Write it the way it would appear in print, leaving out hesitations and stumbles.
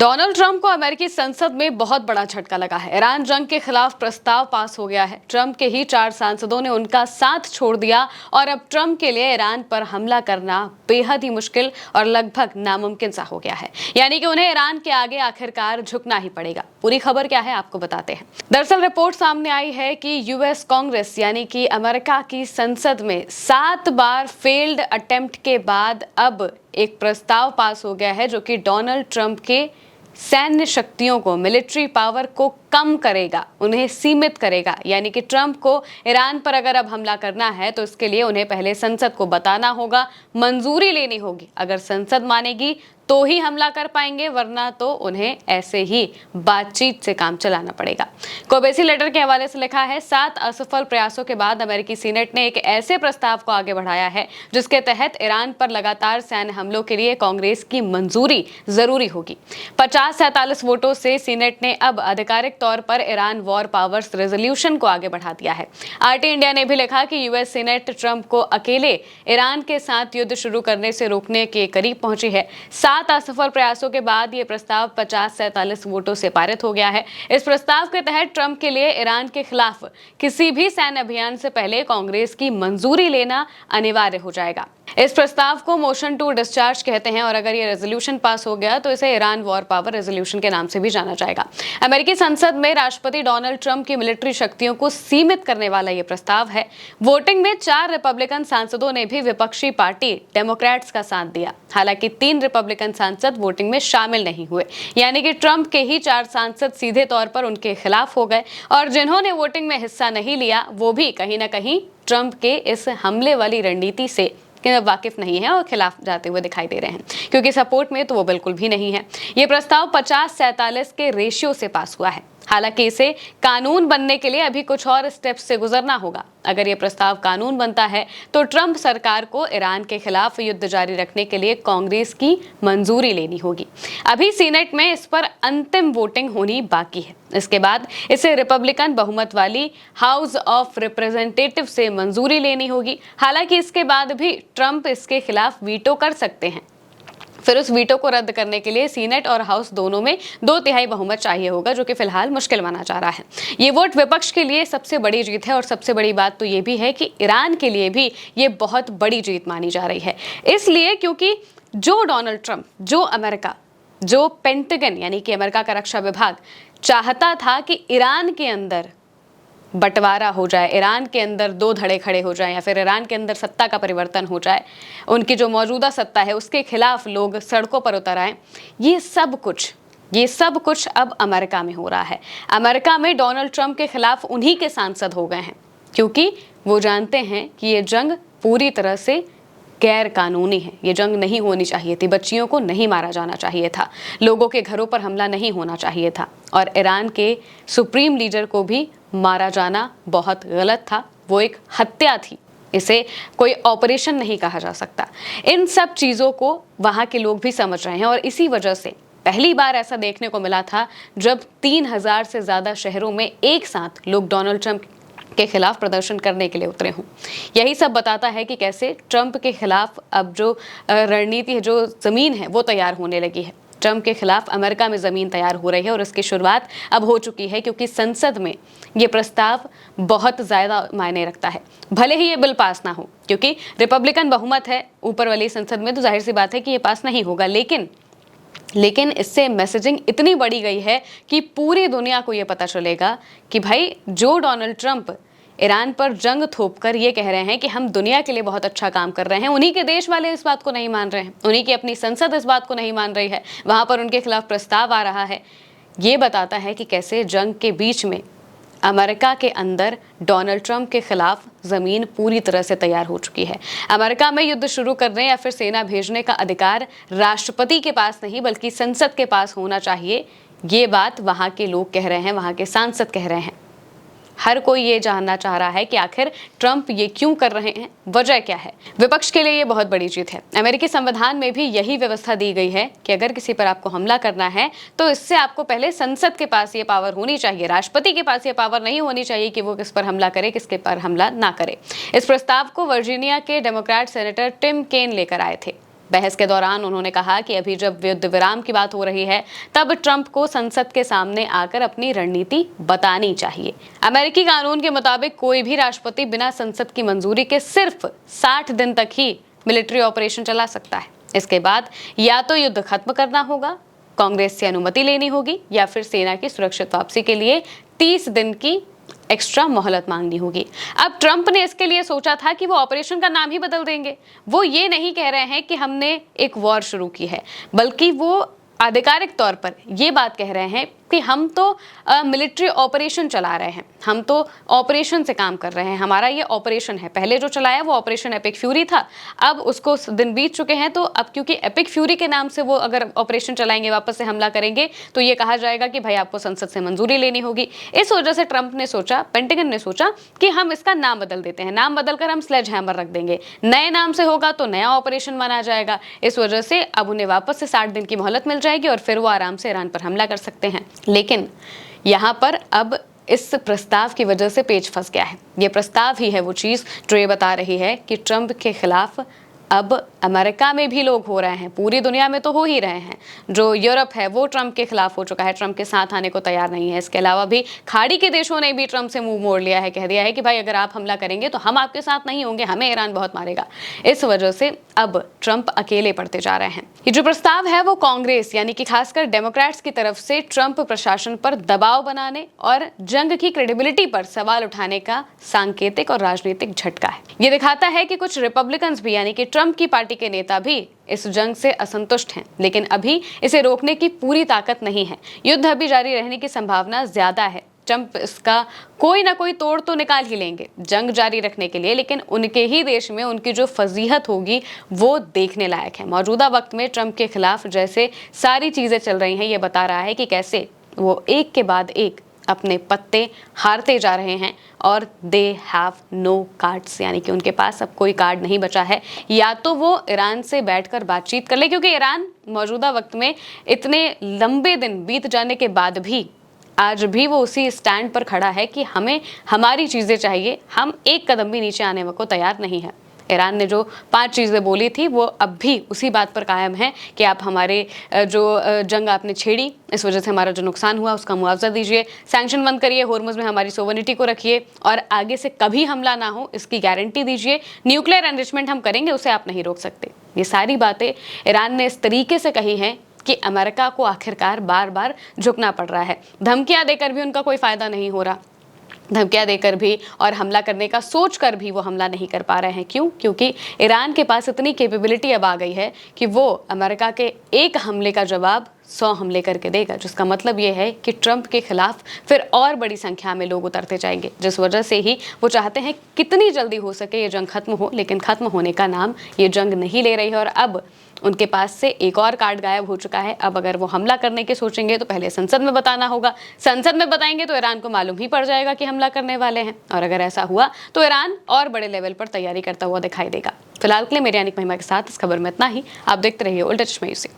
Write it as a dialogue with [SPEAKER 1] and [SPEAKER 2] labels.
[SPEAKER 1] Donald Trump को अमेरिकी संसद में बहुत बड़ा झटका लगा है। ईरान जंग के खिलाफ प्रस्ताव पास हो गया है। ट्रंप के ही 4 सांसदों ने उनका साथ छोड़ दिया और अब ट्रंप के लिए ईरान पर हमला करना बेहद ही मुश्किल और लगभग नामुमकिन सा हो गया है। यानी कि उन्हें ईरान के आगे आखिरकार झुकना ही पड़ेगा। पूरी खबर क्या है आपको बताते हैं। दरअसल रिपोर्ट सामने आई है कि यूएस कांग्रेस यानी कि अमेरिका की संसद में 7 बार फेल्ड अटेम्प्ट के बाद अब एक प्रस्ताव पास हो गया है जो कि डोनाल्ड ट्रंप के सैन्य शक्तियों को, मिलिट्री पावर को कम करेगा, उन्हें सीमित करेगा। यानी कि ट्रंप को ईरान पर अगर अब हमला करना है तो इसके लिए उन्हें पहले संसद को बताना होगा, मंजूरी लेनी होगी। अगर संसद मानेगी तो ही हमला कर पाएंगे, वरना तो उन्हें ऐसे ही बातचीत से काम चलाना पड़ेगा। कोबेसी लेटर के हवाले से लिखा है, 7 असफल प्रयासों के बाद अमेरिकी सीनेट ने एक ऐसे प्रस्ताव को आगे बढ़ाया है जिसके तहत ईरान पर लगातार सैन्य हमलों के लिए कांग्रेस की मंजूरी जरूरी होगी। 50-47 वोटों से सीनेट ने अब आधिकारिक तौर पर ईरान वॉर पावर्स रेजोल्यूशन को आगे बढ़ा दिया है। आरटी इंडिया ने भी लिखा कि यूएस सीनेट ट्रंप को अकेले ईरान के साथ युद्ध शुरू करने से रोकने के करीब पहुंची है। 7 असफल प्रयासों के बाद यह प्रस्ताव 50-47 वोटों से पारित हो गया है। इस प्रस्ताव के तहत ट्रंप के लिए ईरान के खिलाफ किसी भी सैन्य अभियान से पहले कांग्रेस की मंजूरी लेना अनिवार्य हो जाएगा। इस प्रस्ताव को मोशन टू डिस्चार्ज कहते हैं और अगर ये रेजोल्यूशन पास हो गया तो इसे ईरान वॉर पावर रेजोल्यूशन के नाम से भी जाना जाएगा। अमेरिकी संसद में राष्ट्रपति डोनाल्ड ट्रंप की मिलिट्री शक्तियों को सीमित करने वाला ये प्रस्ताव है। वोटिंग में 4 रिपब्लिकन सांसदों ने भी विपक्षी पार्टी डेमोक्रेट्स का साथ दिया। हालांकि 3 रिपब्लिकन सांसद वोटिंग में शामिल नहीं हुए, यानी कि ट्रंप के ही 4 सांसद सीधे तौर पर उनके खिलाफ हो गए और जिन्होंने वोटिंग में हिस्सा नहीं लिया वो भी कहीं ना कहीं ट्रंप के इस हमले वाली रणनीति से वाकिफ नहीं है और खिलाफ जाते हुए दिखाई दे रहे हैं, क्योंकि सपोर्ट में तो वो बिल्कुल भी नहीं है। ये प्रस्ताव 50-47 के रेशियो से पास हुआ है। हालांकि इसे कानून बनने के लिए अभी कुछ और स्टेप्स से गुजरना होगा। अगर ये प्रस्ताव कानून बनता है तो ट्रंप सरकार को ईरान के खिलाफ युद्ध जारी रखने के लिए कांग्रेस की मंजूरी लेनी होगी। अभी सीनेट में इस पर अंतिम वोटिंग होनी बाकी है। इसके बाद इसे रिपब्लिकन बहुमत वाली हाउस ऑफ रिप्रेजेंटेटिव से मंजूरी लेनी होगी। हालांकि इसके बाद भी ट्रंप इसके खिलाफ वीटो कर सकते हैं। फिर उस वीटो को रद्द करने के लिए सीनेट और हाउस दोनों में 2/3 बहुमत चाहिए होगा, जो कि फिलहाल मुश्किल माना जा रहा है। ये वोट विपक्ष के लिए सबसे बड़ी जीत है और सबसे बड़ी बात तो ये भी है कि ईरान के लिए भी ये बहुत बड़ी जीत मानी जा रही है। इसलिए क्योंकि जो डोनाल्ड ट्रंप, जो अमेरिका, जो पेंटागन यानी कि अमेरिका का रक्षा विभाग चाहता था कि ईरान के अंदर बंटवारा हो जाए, ईरान के अंदर 2 धड़े खड़े हो जाएं या फिर ईरान के अंदर सत्ता का परिवर्तन हो जाए, उनकी जो मौजूदा सत्ता है उसके खिलाफ लोग सड़कों पर उतर आए, ये सब कुछ अब अमेरिका में हो रहा है। अमेरिका में डोनाल्ड ट्रंप के खिलाफ उन्हीं के सांसद हो गए हैं, क्योंकि वो जानते हैं कि ये जंग पूरी तरह से गैर कानूनी है। ये जंग नहीं होनी चाहिए थी, बच्चियों को नहीं मारा जाना चाहिए था, लोगों के घरों पर हमला नहीं होना चाहिए था और ईरान के सुप्रीम लीडर को भी मारा जाना बहुत गलत था। वो एक हत्या थी, इसे कोई ऑपरेशन नहीं कहा जा सकता। इन सब चीज़ों को वहाँ के लोग भी समझ रहे हैं और इसी वजह से पहली बार ऐसा देखने को मिला था जब 3000 से ज़्यादा शहरों में एक साथ लोग डोनाल्ड ट्रंप के खिलाफ प्रदर्शन करने के लिए उतरे हों। यही सब बताता है कि कैसे ट्रंप के खिलाफ अब जो रणनीति है, जो ज़मीन है, वो तैयार होने लगी है। ट्रंप के खिलाफ अमेरिका में ज़मीन तैयार हो रही है और इसकी शुरुआत अब हो चुकी है, क्योंकि संसद में ये प्रस्ताव बहुत ज़्यादा मायने रखता है। भले ही ये बिल पास ना हो, क्योंकि रिपब्लिकन बहुमत है ऊपर वाली संसद में, तो जाहिर सी बात है कि ये पास नहीं होगा। लेकिन इससे मैसेजिंग इतनी बढ़ी गई है कि पूरी दुनिया को ये पता चलेगा कि भाई जो डोनाल्ड ट्रंप ईरान पर जंग थोपकर ये कह रहे हैं कि हम दुनिया के लिए बहुत अच्छा काम कर रहे हैं, उन्हीं के देश वाले इस बात को नहीं मान रहे हैं, उन्हीं की अपनी संसद इस बात को नहीं मान रही है, वहाँ पर उनके खिलाफ प्रस्ताव आ रहा है। ये बताता है कि कैसे जंग के बीच में अमेरिका के अंदर डोनाल्ड ट्रंप के खिलाफ ज़मीन पूरी तरह से तैयार हो चुकी है। अमेरिका में युद्ध शुरू करने या फिर सेना भेजने का अधिकार राष्ट्रपति के पास नहीं बल्कि संसद के पास होना चाहिए। ये बात वहाँ के लोग कह रहे हैं, वहाँ के सांसद कह रहे हैं। हर कोई ये जानना चाह रहा है कि आखिर ट्रंप ये क्यों कर रहे हैं, वजह क्या है। विपक्ष के लिए ये बहुत बड़ी जीत है। अमेरिकी संविधान में भी यही व्यवस्था दी गई है कि अगर किसी पर आपको हमला करना है तो इससे आपको पहले संसद के पास ये पावर होनी चाहिए, राष्ट्रपति के पास ये पावर नहीं होनी चाहिए कि वो किस पर हमला करे, किसके पर हमला ना करे। इस प्रस्ताव को वर्जीनिया के डेमोक्रेट सेनेटर टिम केन लेकर आए थे। बहस के दौरान उन्होंने कहा कि अभी जब युद्ध विराम की बात हो रही है तब ट्रंप को संसद के सामने आकर अपनी रणनीति बतानी चाहिए। अमेरिकी कानून के मुताबिक कोई भी राष्ट्रपति बिना संसद की मंजूरी के सिर्फ 60 दिन तक ही मिलिट्री ऑपरेशन चला सकता है। इसके बाद या तो युद्ध खत्म करना होगा, कांग्रेस से अनुमति लेनी होगी या फिर सेना की सुरक्षित वापसी के लिए 30 दिन की एक्स्ट्रा मोहलत मांगनी होगी। अब ट्रंप ने इसके लिए सोचा था कि वो ऑपरेशन का नाम ही बदल देंगे। वो ये नहीं कह रहे हैं कि हमने एक वॉर शुरू की है, बल्कि वो आधिकारिक तौर पर ये बात कह रहे हैं कि हम तो मिलिट्री ऑपरेशन चला रहे हैं, हम तो ऑपरेशन से काम कर रहे हैं, हमारा ये ऑपरेशन है। पहले जो चलाया वो ऑपरेशन एपिक फ्यूरी था, अब उसको दिन बीत चुके हैं, तो अब क्योंकि एपिक फ्यूरी के नाम से वो अगर ऑपरेशन चलाएंगे, वापस से हमला करेंगे, तो ये कहा जाएगा कि भाई आपको संसद से मंजूरी लेनी होगी। इस वजह से ट्रंप ने सोचा, पेंटागन ने सोचा कि हम इसका नाम बदल देते हैं, नाम बदलकर हम स्लेज हैमर रख देंगे, नए नाम से होगा तो नया ऑपरेशन माना जाएगा। इस वजह से अब उन्हें वापस से 60 दिन की मोहलत मिल जाएगी और फिर वो आराम से ईरान पर हमला कर सकते हैं। लेकिन यहाँ पर अब इस प्रस्ताव की वजह से पेच फंस गया है। ये प्रस्ताव ही है वो चीज़ जो ये बता रही है कि ट्रंप के खिलाफ अब अमेरिका में भी लोग हो रहे हैं, पूरी दुनिया में तो हो ही रहे हैं। जो यूरोप है वो ट्रंप के खिलाफ हो चुका है, ट्रंप के साथ आने को तैयार नहीं है। इसके अलावा भी खाड़ी के देशों ने भी ट्रंप से मुंह मोड़ लिया है, कह दिया है कि भाई अगर आप हमला करेंगे तो हम आपके साथ नहीं होंगे, हमें ईरान बहुत मारेगा। इस वजह से अब ट्रंप अकेले पड़ते जा रहे हैं। ये जो प्रस्ताव है वो कांग्रेस यानी कि खासकर डेमोक्रेट्स की तरफ से ट्रंप प्रशासन पर दबाव बनाने और जंग की क्रेडिबिलिटी पर सवाल उठाने का सांकेतिक और राजनीतिक झटका है। ये दिखाता है कि कुछ रिपब्लिकन्स भी यानी कि ट्रंप की पार्टी के नेता भी इस जंग से असंतुष्ट हैं, लेकिन अभी इसे रोकने की पूरी ताकत नहीं है। युद्ध अभी जारी रहने की संभावना ज्यादा है। ट्रंप इसका कोई ना कोई तोड़ तो निकाल ही लेंगे जंग जारी रखने के लिए, लेकिन उनके ही देश में उनकी जो फजीहत होगी वो देखने लायक है। मौजूदा वक्त में ट्रंप के खिलाफ जैसे सारी चीजें चल रही हैं, ये बता रहा है कि कैसे वो एक के बाद एक अपने पत्ते हारते जा रहे हैं और दे हैव नो कार्ड्स, यानी कि उनके पास अब कोई कार्ड नहीं बचा है। या तो वो ईरान से बैठकर बातचीत कर ले, क्योंकि ईरान मौजूदा वक्त में इतने लंबे दिन बीत जाने के बाद भी आज भी वो उसी स्टैंड पर खड़ा है कि हमें हमारी चीज़ें चाहिए, हम एक कदम भी नीचे आने को तैयार नहीं है। ईरान ने जो 5 चीज़ें बोली थी वो अब भी उसी बात पर कायम है कि आप हमारे जो जंग आपने छेड़ी, इस वजह से हमारा जो नुकसान हुआ उसका मुआवजा दीजिए, सैंक्शन बंद करिए, होर्मुज में हमारी सोवरेनिटी को रखिए और आगे से कभी हमला ना हो इसकी गारंटी दीजिए, न्यूक्लियर एनरिचमेंट हम करेंगे, उसे आप नहीं रोक सकते। ये सारी बातें ईरान ने इस तरीके से कही हैं कि अमेरिका को आखिरकार बार बार झुकना पड़ रहा है। धमकियां देकर भी उनका कोई फायदा नहीं हो रहा, धमकियां देकर भी और हमला करने का सोच कर भी वो हमला नहीं कर पा रहे हैं। क्यों? क्योंकि ईरान के पास इतनी कैपेबिलिटी अब आ गई है कि वो अमेरिका के एक हमले का जवाब 100 हमले करके देगा, जिसका मतलब ये है कि ट्रंप के खिलाफ फिर और बड़ी संख्या में लोग उतरते जाएंगे, जिस वजह से ही वो चाहते हैं कितनी जल्दी हो सके ये जंग खत्म हो, लेकिन खत्म होने का नाम ये जंग नहीं ले रही है। और अब उनके पास से एक और कार्ड गायब हो चुका है। अब अगर वो हमला करने के सोचेंगे तो पहले संसद में बताना होगा, संसद में बताएंगे तो ईरान को मालूम ही पड़ जाएगा कि हमला करने वाले हैं, और अगर ऐसा हुआ तो ईरान और बड़े लेवल पर तैयारी करता हुआ दिखाई देगा। फिलहाल के लिए मेरी यानी महिमा के साथ इस खबर में इतना ही। आप देखते रहिए उल्टा चश्मा यूसी।